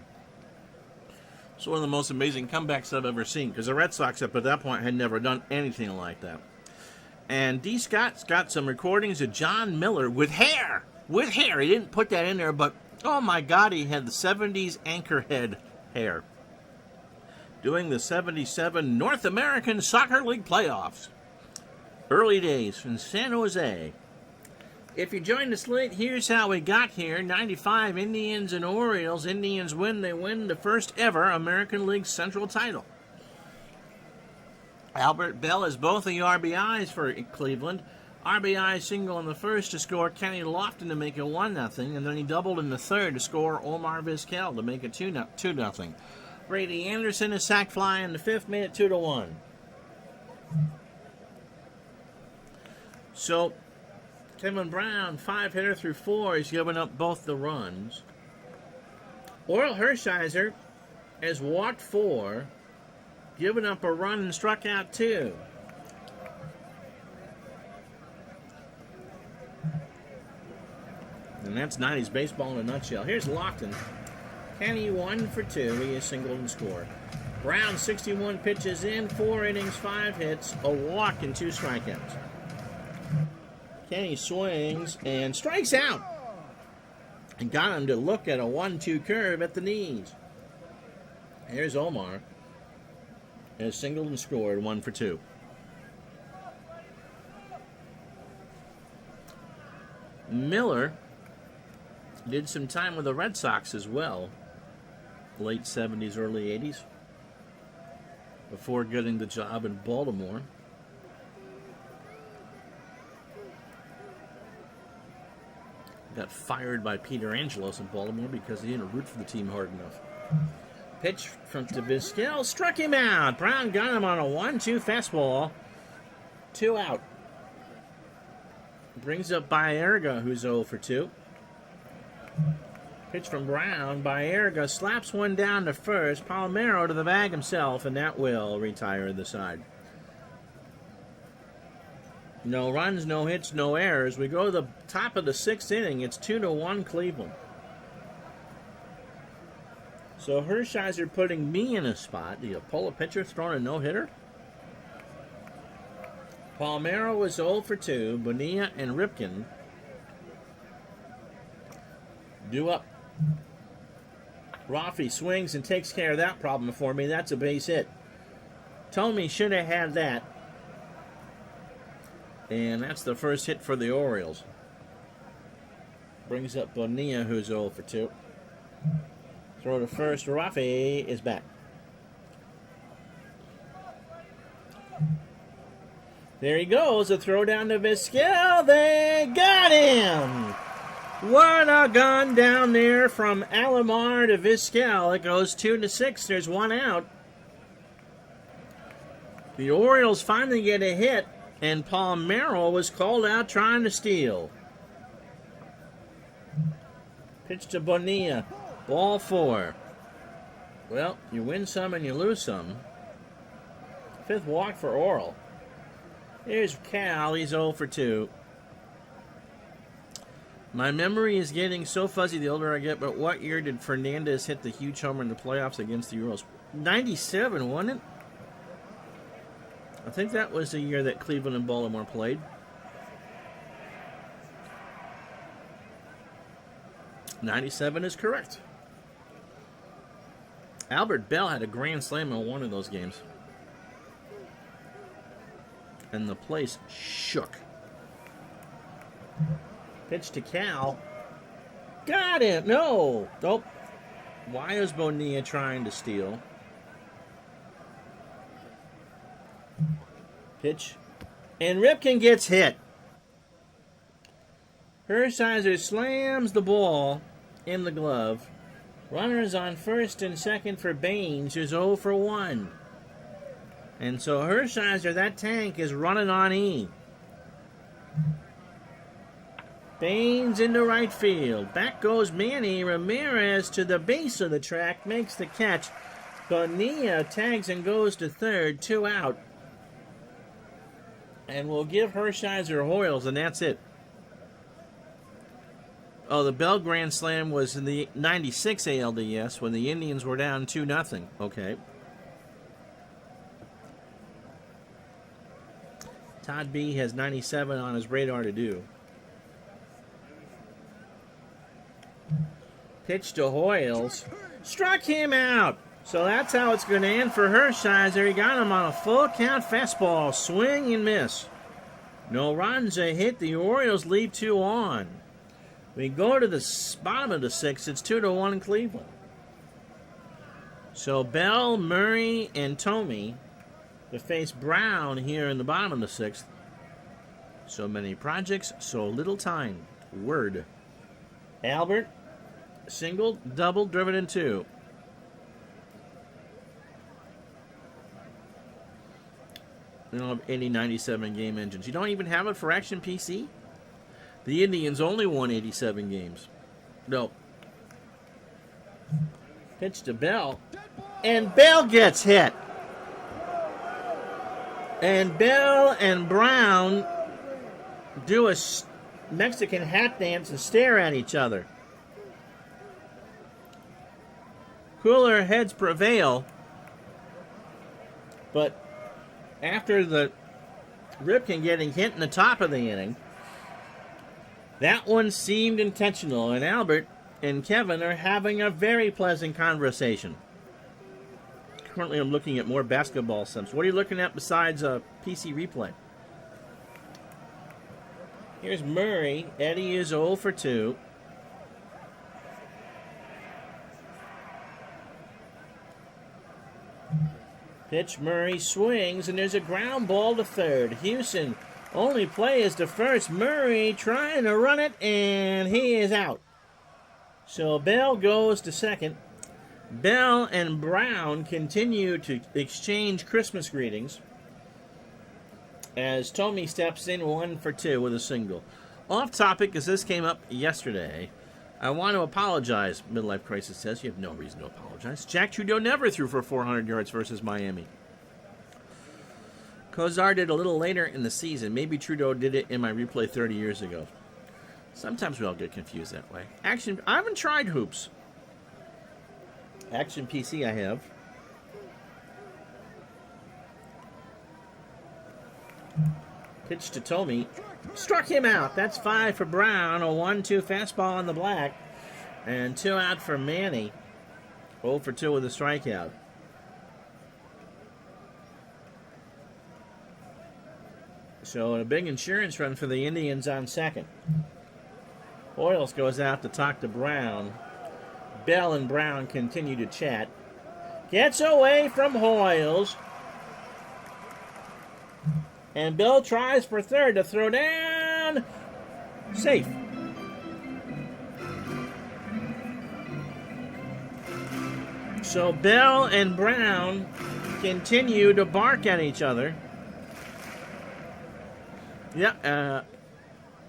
It's one of the most amazing comebacks I've ever seen, because the Red Sox up at that point had never done anything like that. And D. Scott's got some recordings of John Miller with hair. With hair. He didn't put that in there, but oh my God, he had the 70s anchorhead hair. Doing the 77 North American Soccer League playoffs. Early days in San Jose. If you joined us late, here's how we got here. 95, Indians and Orioles. Indians win. They win the first ever American League Central title. Albert Bell has both the RBIs for Cleveland. RBI single in the first to score Kenny Lofton to make it 1-0, and then he doubled in the third to score Omar Vizquel to make it 2-0. Brady Anderson, a sac fly in the fifth, made it 2-1. So, Kevin Brown, 5-hitter through 4, he's given up both the runs. Orel Hershiser has walked 4, given up a run and struck out 2. And that's 90s baseball in a nutshell. Here's Lofton. Kenny 1 for 2. He has singled and scored. Brown 61 pitches in, 4 innings, 5 hits, a walk and 2 strikeouts. Kenny swings and strikes out. And got him to look at a 1-2 curve at the knees. Here's Omar. Has singled and scored 1 for 2. Miller did some time with the Red Sox as well. Late 70s, early 80s. Before getting the job in Baltimore. Got fired by Peter Angelos in Baltimore because he didn't root for the team hard enough. Pitch from to Vizquel, struck him out. Brown got him on a 1-2 fastball. 2 out. Brings up Baerga, who's 0 for 2. Pitch from Brown. Baerga slaps one down to first. Palmeiro to the bag himself, and that will retire the side. No runs, no hits, no errors. We go to the top of the 6th inning. It's 2-1 Cleveland. So Hershiser putting me in a spot. Do you pull a pitcher throwing a no-hitter? Palmeiro was 0 for 2. Bonilla and Ripken due up. Rafi swings and takes care of that problem for me. That's a base hit. Tomey should have had that. And that's the first hit for the Orioles. Brings up Bonilla, who's 0 for 2. Throw to first. Rafi is back. There he goes. A throw down to Vizquel. They got him. What a gun down there from Alomar to Vizquel. It goes 2-6. There's 1 out. The Orioles finally get a hit. And Palmeiro was called out trying to steal. Pitch to Bonilla. Ball 4. Well, you win some and you lose some. 5th walk for Orel. Here's Cal. He's 0 for 2. My memory is getting so fuzzy the older I get, but what year did Fernandez hit the huge homer in the playoffs against the Orioles? 97, wasn't it? I think that was the year that Cleveland and Baltimore played. 97 is correct. Albert Bell had a grand slam in one of those games. And the place shook. Pitch to Cal. Got him. No. Nope. Why is Bonilla trying to steal? Pitch. And Ripken gets hit. Hershiser slams the ball in the glove. Runners on first and second for Baines, who's 0 for 1. And so Hershiser, that tank, is running on E. Baines into right field. Back goes Manny. Ramirez to the base of the track, makes the catch. Bonilla tags and goes to third, 2 out. And we'll give Hershiser Hoyles, and that's it. Oh, the Bell Grand Slam was in the 96 ALDS when the Indians were down 2-0. Okay. Todd B has 97 on his radar to do. Pitch to Hoyles. Struck him out. So that's how it's going to end for Hershiser. He got him on a full count fastball. Swing and miss. No runs, a hit. The Orioles lead 2 on. We go to the bottom of the 6th. It's 2-1 Cleveland. So Bell, Murray, and Tomey to face Brown here in the bottom of the 6th. So many projects, so little time. Word. Albert, single, double, driven in 2. We don't have any 97 game engines. You don't even have it for Action PC? The Indians only won 87 games. No. Pitch to Bell. And Bell gets hit. And Bell and Brown do a Mexican hat dance and stare at each other. Cooler heads prevail. But after the Ripken getting hit in the top of the inning, that one seemed intentional, and Albert and Kevin are having a very pleasant conversation. Currently, I'm looking at more basketball sims. What are you looking at besides a PC replay? Here's Murray. Eddie is 0 for 2. Pitch, Murray swings, and there's a ground ball to third. Houston only play is to first. Murray trying to run it, and he is out. So Bell goes to second. Bell and Brown continue to exchange Christmas greetings as Tomey steps in 1 for 2 with a single. Off topic, as this came up yesterday, I want to apologize, Midlife Crisis says. You have no reason to apologize. Jack Trudeau never threw for 400 yards versus Miami. Kozar did a little later in the season. Maybe Trudeau did it in my replay 30 years ago. Sometimes we all get confused that way. Action, I haven't tried hoops. Action PC I have. Pitch to Tomey. Struck him out. That's 5 for Brown. A 1-2 fastball on the black. And 2 out for Manny. 0 for 2 with a strikeout. So a big insurance run for the Indians on second. Hoyles goes out to talk to Brown. Bell and Brown continue to chat. Gets away from Hoyles. And Bell tries for third to throw down. Safe. So Bell and Brown continue to bark at each other. Yeah,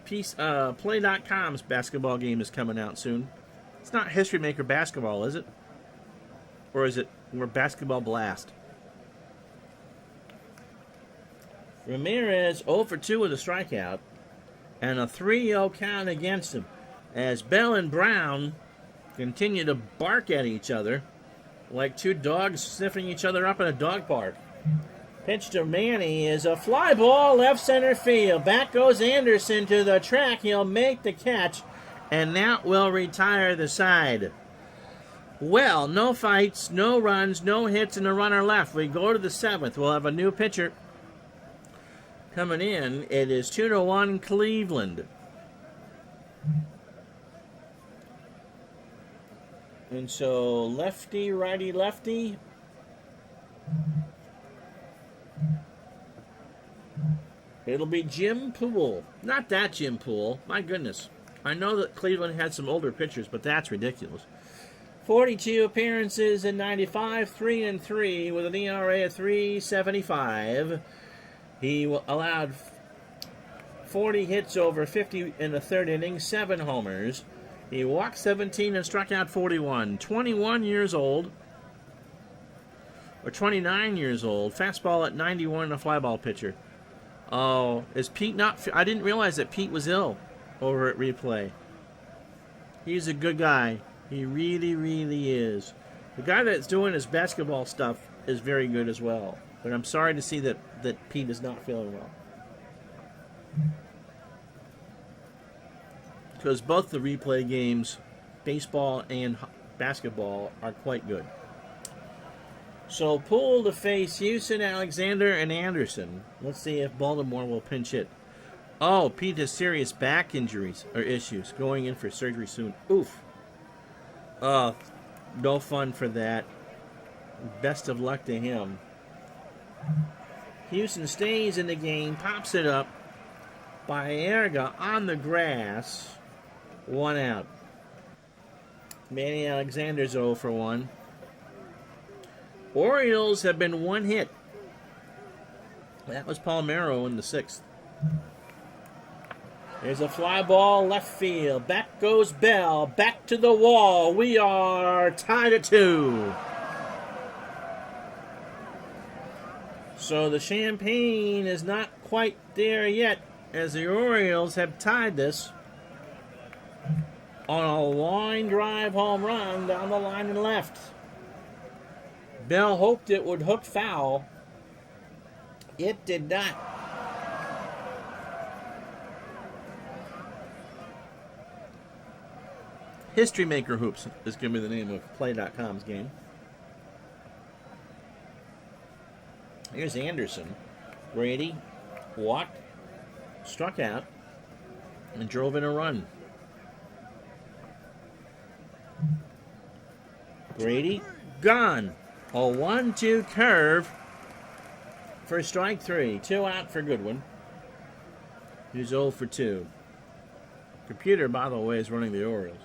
Play.com's basketball game is coming out soon. It's not History Maker Basketball, is it? Or is it more Basketball Blast? Ramirez 0 for 2 with a strikeout. And a 3-0 count against him. As Bell and Brown continue to bark at each other like 2 dogs sniffing each other up in a dog park. Pitch to Manny is a fly ball left center field. Back goes Anderson to the track. He'll make the catch, and that will retire the side. Well, no fights, no runs, no hits, and a runner left. We go to the 7th. We'll have a new pitcher coming in. It is 2-1 Cleveland. And so lefty, righty, lefty. It'll be Jim Poole. Not that Jim Poole. My goodness. I know that Cleveland had some older pitchers, but that's ridiculous. 42 appearances in 95, 3-3 with an ERA of 3.75. He allowed 40 hits over 50 in the third inning, 7 homers. He walked 17 and struck out 41. 21 years old, or 29 years old. Fastball at 91, a fly ball pitcher. Oh, is Pete not? I didn't realize that Pete was ill over at replay. He's a good guy. He really, really is. The guy that's doing his basketball stuff is very good as well. But I'm sorry to see that Pete is not feeling well. Because both the replay games, baseball and basketball, are quite good. So Poole to face Houston, Alexander, and Anderson. Let's see if Baltimore will pinch hit. Oh, Pete has serious back injuries or issues. Going in for surgery soon. Oof. No fun for that. Best of luck to him. Houston stays in the game, pops it up. Baerga on the grass. 1 out. Manny Alexander's 0 for 1. Orioles have been 1 hit. That was Palmeiro in the 6th. There's a fly ball left field. Back goes Bell. Back to the wall. We are tied at 2. So the champagne is not quite there yet, as the Orioles have tied this on a line drive home run down the line and left. Bell hoped it would hook foul. It did not. History Maker Hoops is going to be the name of Play.com's game. Here's Anderson. Brady walked, struck out, and drove in a run. Brady, gone. A 1-2 curve for strike 3. 2 out for Goodwin. He's 0 for 2. Computer, by the way, is running the Orioles.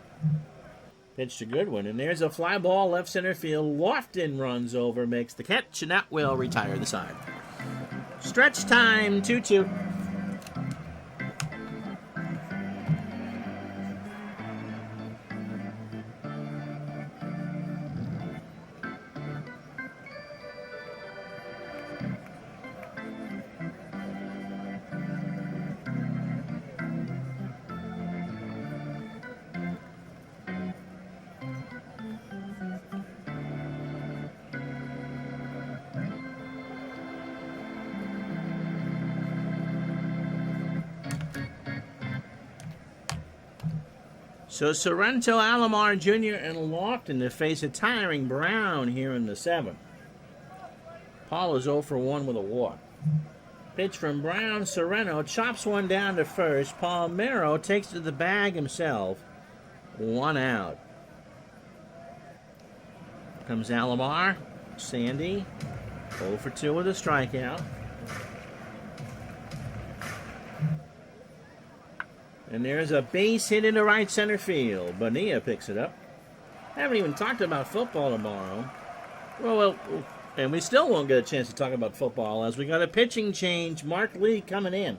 Pitch to Goodwin, and there's a fly ball left center field. Lofton runs over, makes the catch, and that will retire the side. Stretch time, 2-2. So Sorrento, Alomar Jr., and Lofton to face a tiring Brown here in the 7th. Paul is 0 for 1 with a walk. Pitch from Brown. Sorrento chops one down to first. Palmeiro takes it to the bag himself. 1 out. Comes Alomar. Sandy 0 for 2 with a strikeout. And there's a base hit into right center field. Bonilla picks it up. Haven't even talked about football tomorrow. Well, and we still won't get a chance to talk about football as we got a pitching change. Mark Lee coming in.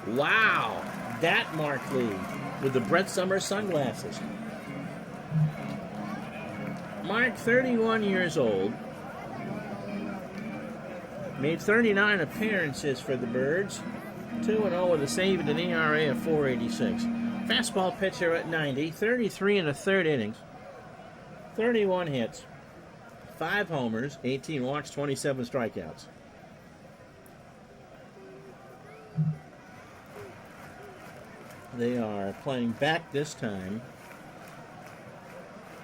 Wow, that Mark Lee with the Brett Summers sunglasses. Mark, 31 years old. Made 39 appearances for the Birds. 2-0 with a save and an ERA of 4.86. Fastball pitcher at 90. 33 in the third innings. 31 hits. 5 homers. 18 walks. 27 strikeouts. They are playing back this time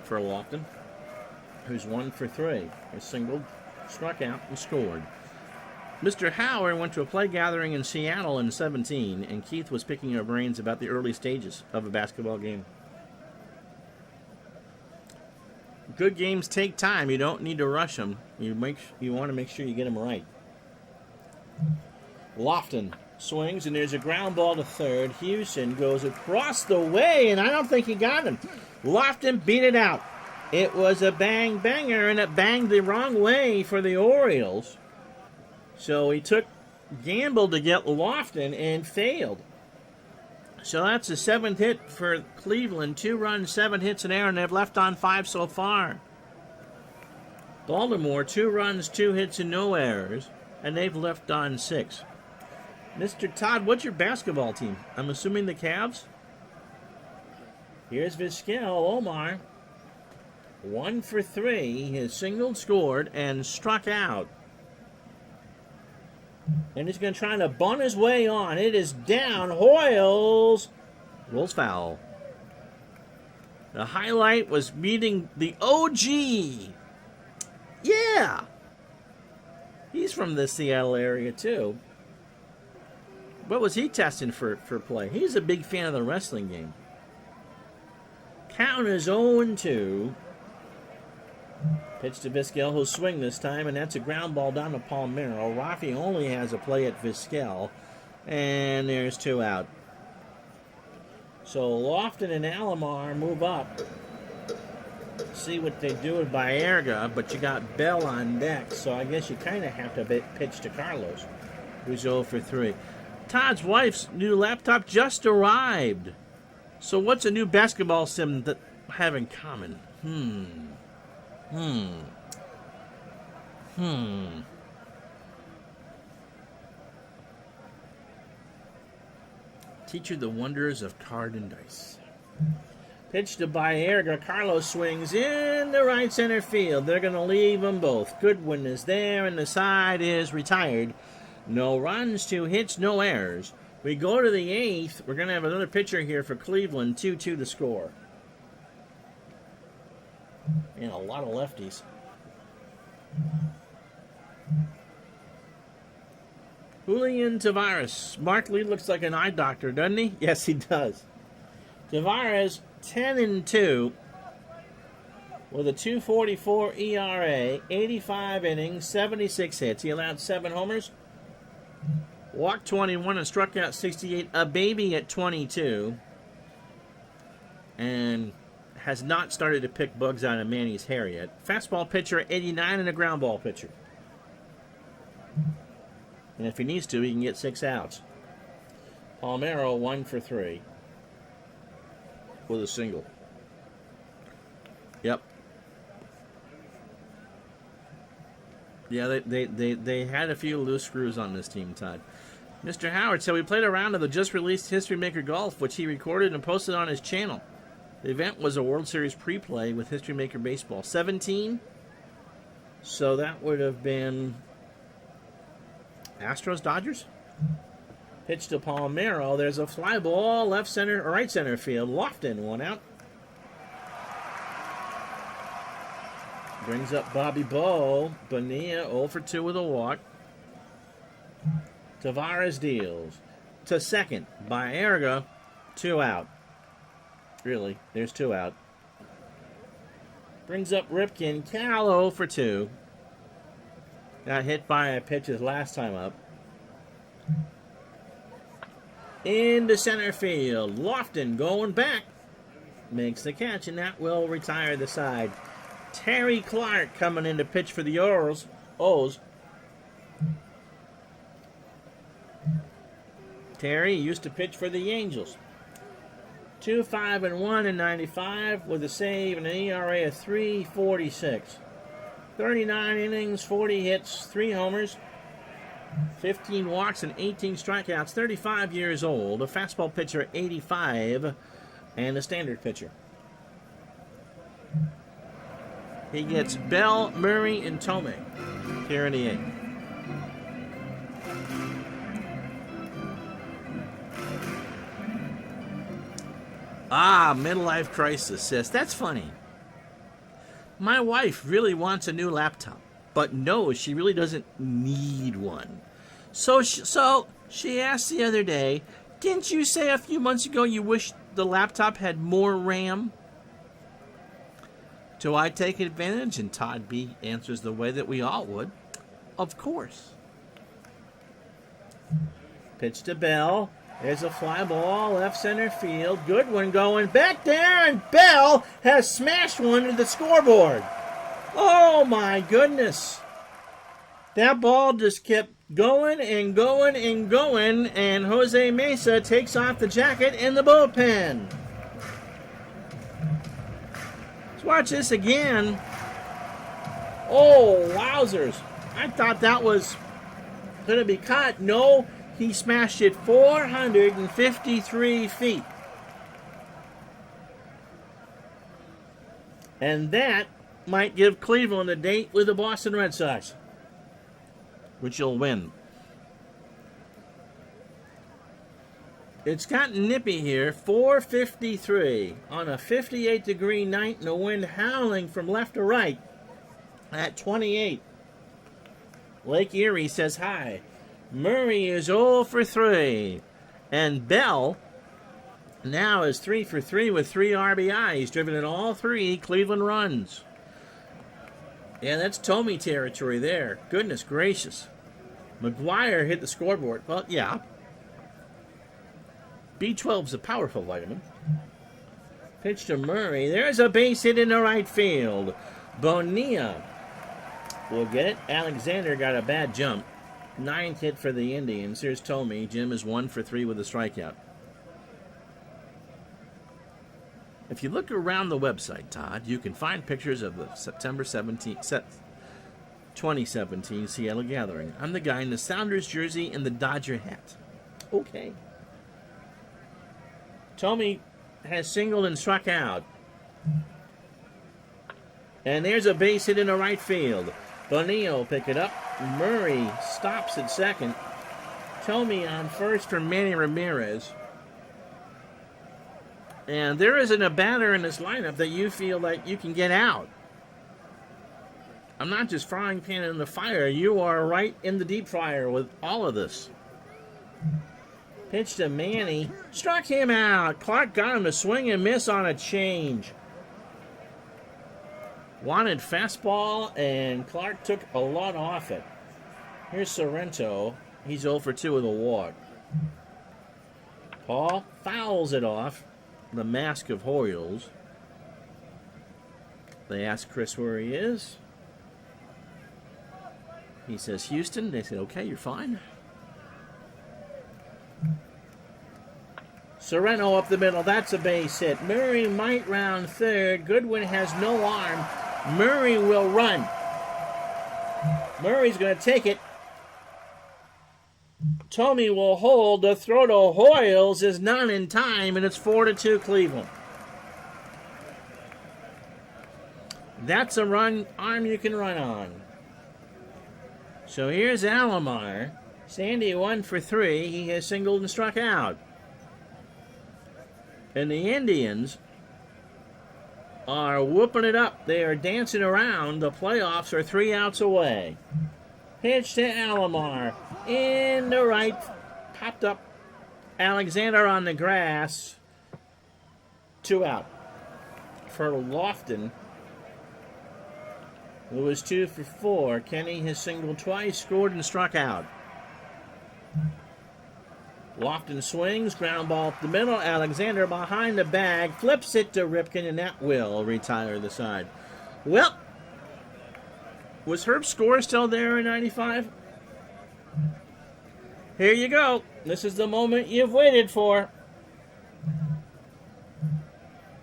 for Lofton, who's 1 for 3. He singled, struck out, and scored. Mr. Howard went to a play gathering in Seattle in 17, and Keith was picking our brains about the early stages of a basketball game. Good games take time. You don't need to rush them. You want to make sure you get them right. Lofton swings, and there's a ground ball to third. Houston goes across the way, and I don't think he got him. Lofton beat it out. It was a bang-banger, and it banged the wrong way for the Orioles. So he gambled to get Lofton and failed. So that's the 7th hit for Cleveland. 2 runs, 7 hits, and error, and they've left on 5 so far. Baltimore, 2 runs, 2 hits, and no errors, and they've left on 6. Mr. Todd, what's your basketball team? I'm assuming the Cavs? Here's Vizquel, Omar. 1 for 3. He has singled, scored, and struck out. And he's going to try to bunt his way on. It is down. Hoyles rolls foul. The highlight was meeting the OG. Yeah. He's from the Seattle area, too. What was he testing for play? He's a big fan of the wrestling game. Count is 0-2. Pitch to Vizquel, who'll swing this time, and that's a ground ball down to Palmeiro. Rafi only has a play at Vizquel, and there's 2 out. So Lofton and Alomar move up. See what they do with Baerga, but you got Bell on deck, so I guess you kind of have to pitch to Carlos, who's 0 for 3. Todd's wife's new laptop just arrived. So what's a new basketball sim that have in common? Teach you the wonders of card and dice. Pitch to Baerga. Carlos swings in the right center field. They're going to leave them both. Goodwin is there, and the side is retired. No runs, 2 hits, no errors. We go to the 8th. We're going to have another pitcher here for Cleveland. 2-2 to score. And a lot of lefties. Julian Tavares. Mark Lee looks like an eye doctor, doesn't he? Yes, he does. Tavares, 10-2, with a 2.44 ERA, 85 innings, 76 hits. He allowed 7 homers, walked 21, and struck out 68. A baby at 22, and has not started to pick bugs out of Manny's hair yet. Fastball pitcher at 89 and a ground ball pitcher. And if he needs to, he can get 6 outs. Palmeiro 1 for 3 with a single. Yep. Yeah, they had a few loose screws on this team, Todd. Mr. Howard said we played a round of the just-released History Maker Golf, which he recorded and posted on his channel. The event was a World Series pre-play with History Maker Baseball. 17, so that would have been Astros, Dodgers. Pitch to Palmeiro. There's a fly ball, left center, or right center field. Lofton, 1 out. Brings up Bobby Bowe. Bonilla 0 for 2 with a walk. Tavares deals to second. Baerga, 2 out. Really, there's 2 out. Brings up Ripken. Cal 0 for 2. Got hit by a pitch his last time up. Into center field. Lofton going back. Makes the catch, and that will retire the side. Terry Clark coming in to pitch for the Orioles. O's. Terry used to pitch for the Angels. 2-5-1 in 95 with a save and an ERA of 3.46. 39 innings, 40 hits, 3 homers, 15 walks, and 18 strikeouts. 35 years old. A fastball pitcher at 85 and a standard pitcher. He gets Bell, Murray, and Tomei here in the 8th. Midlife crisis, sis. That's funny. My wife really wants a new laptop, but knows she really doesn't need one. So she asked the other day, didn't you say a few months ago you wished the laptop had more RAM? Do I take advantage? And Todd B answers the way that we all would. Of course. Pitch to Bell. There's a fly ball, left center field. Goodwin going back there, and Bell has smashed one to the scoreboard. Oh my goodness. That ball just kept going and going and going, and Jose Mesa takes off the jacket in the bullpen. Let's watch this again. Oh, wowzers. I thought that was going to be caught. No, he smashed it 453 feet. And that might give Cleveland a date with the Boston Red Sox, which you'll win. It's gotten nippy here. 453 on a 58-degree night and the wind howling from left to right at 28. Lake Erie says hi. Murray is 0 for 3. And Bell now is 3 for 3 with 3 RBI. He's driven in all 3 Cleveland runs. Yeah, that's Tommy territory there. Goodness gracious. McGuire hit the scoreboard. Well, yeah. B12's a powerful vitamin. Pitch to Murray. There's a base hit in the right field. Bonilla will get it. Alexander got a bad jump. 9th hit for the Indians. Here's Tommy. Jim is 1 for 3 with a strikeout. If you look around the website, Todd, you can find pictures of the September 2017 Seattle Gathering. I'm the guy in the Sounders jersey and the Dodger hat. Okay. Tommy has singled and struck out. And there's a base hit in the right field. Bonilla will pick it up. Murray stops at second. Tommy on first for Manny Ramirez. And there isn't a batter in this lineup that you feel like you can get out. I'm not just frying pan in the fire. You are right in the deep fryer with all of this. Pitch to Manny. Struck him out. Clark got him to swing and miss on a change. Wanted fastball, and Clark took a lot off it. Here's Sorrento. He's 0 for 2 with a walk. Paul fouls it off. The mask of Hoyles. They ask Chris where he is. He says Houston. They said, okay, you're fine. Sorrento up the middle. That's a base hit. Murray might round third. Goodwin has no arm. Murray will run. Murray's going to take it. Tommy will hold. The throw to Hoyles is not in time, and it's 4-2 Cleveland. That's a run arm you can run on. So here's Alomar. Sandy 1 for 3. He has singled and struck out. And the Indians are whooping it up. They are dancing around. The playoffs are 3 outs away. Pitch to Alomar. In the right. Popped up. Alexander on the grass. 2 out. For Lofton, who was 2 for 4. Kenny has singled twice, scored, and struck out. Lofton swings, ground ball up the middle. Alexander behind the bag, flips it to Ripken, and that will retire the side. Well, was Herb's score still there in 95? Here you go. This is the moment you've waited for.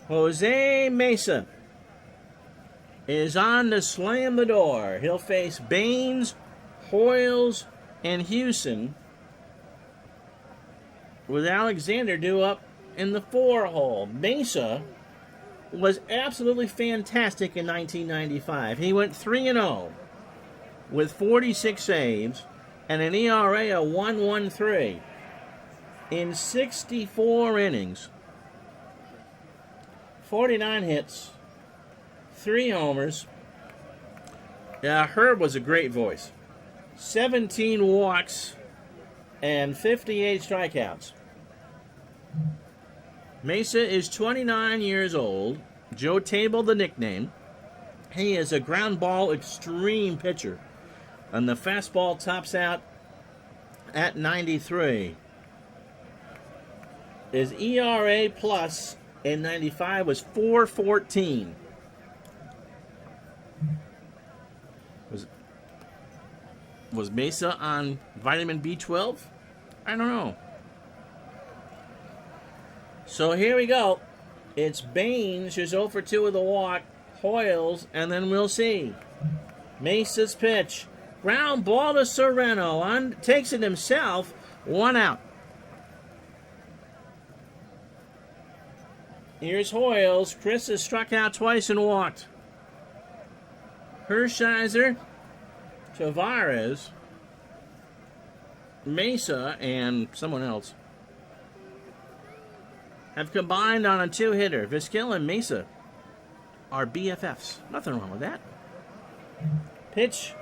Jose Mesa is on to slam the door. He'll face Baines, Hoyles, and Houston, with Alexander due up in the 4-hole. Mesa was absolutely fantastic in 1995. He went 3-0 with 46 saves and an ERA of 1.13 in 64 innings, 49 hits, 3 homers. Herb was a great voice. 17 walks and 58 strikeouts. Mesa is 29 years old. Joe Table, the nickname. He is a ground ball extreme pitcher. And the fastball tops out at 93. His ERA plus in 95 was 4.14. Was Mesa on vitamin B12? I don't know. So here we go. It's Baines, who's 0 for 2 with a walk, Hoyles, and then we'll see. Mesa's pitch. Ground ball to Sereno. Takes it himself. 1 out. Here's Hoyles. Chris has struck out twice and walked. Hershiser, Tavares, Mesa, and someone else have combined on a 2-hitter. Vizquel and Mesa are BFFs. Nothing wrong with that. Pitch.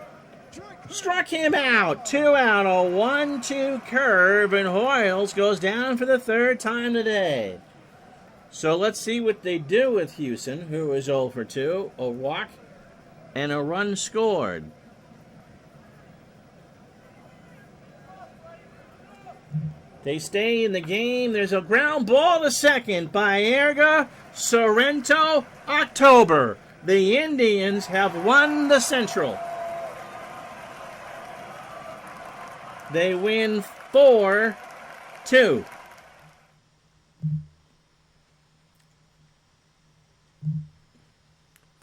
Struck him out. 2 out. A 1-2 curve, and Hoyles goes down for the 3rd time today. So let's see what they do with Houston, who is 0 for 2. A walk and a run scored. They stay in the game. There's a ground ball to second by Erga Sorrento October. The Indians have won the Central. They win 4-2.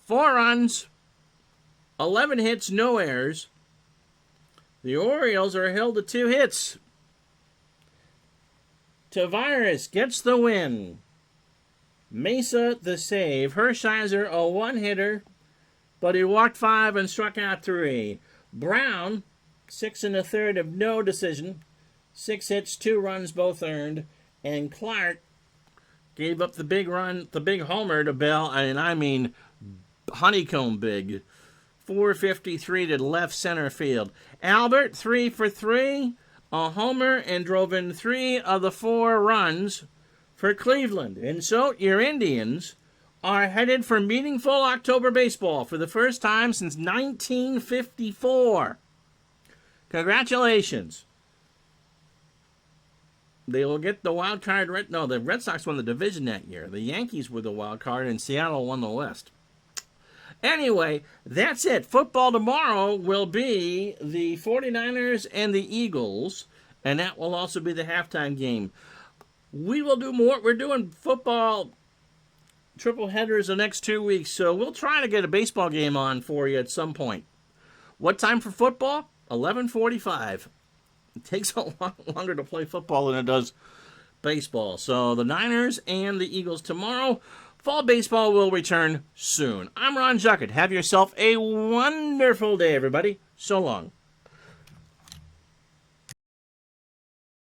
Four runs, 11 hits, no errors. The Orioles are held to 2 hits. Tavares gets the win. Mesa the save. Hershiser a 1-hitter, but he walked 5 and struck out 3. Brown, 6 1/3 of no decision. 6 hits, 2 runs, both earned. And Clark gave up the big run, the big homer to Bell, and I mean honeycomb big. 453 to left center field. Albert, 3 for 3. A homer, and drove in 3 of the 4 runs for Cleveland. And so your Indians are headed for meaningful October baseball for the first time since 1954. Congratulations. They will get the wild card. No, the Red Sox won the division that year. The Yankees were the wild card, and Seattle won the West. Anyway, that's it. Football tomorrow will be the 49ers and the Eagles, and that will also be the halftime game. We will do more. We're doing football triple headers the next 2 weeks, so we'll try to get a baseball game on for you at some point. What time for football? 11:45. It takes a lot longer to play football than it does baseball. So the Niners and the Eagles tomorrow. Fall baseball will return soon. I'm Ron Juckett. Have yourself a wonderful day, everybody. So long.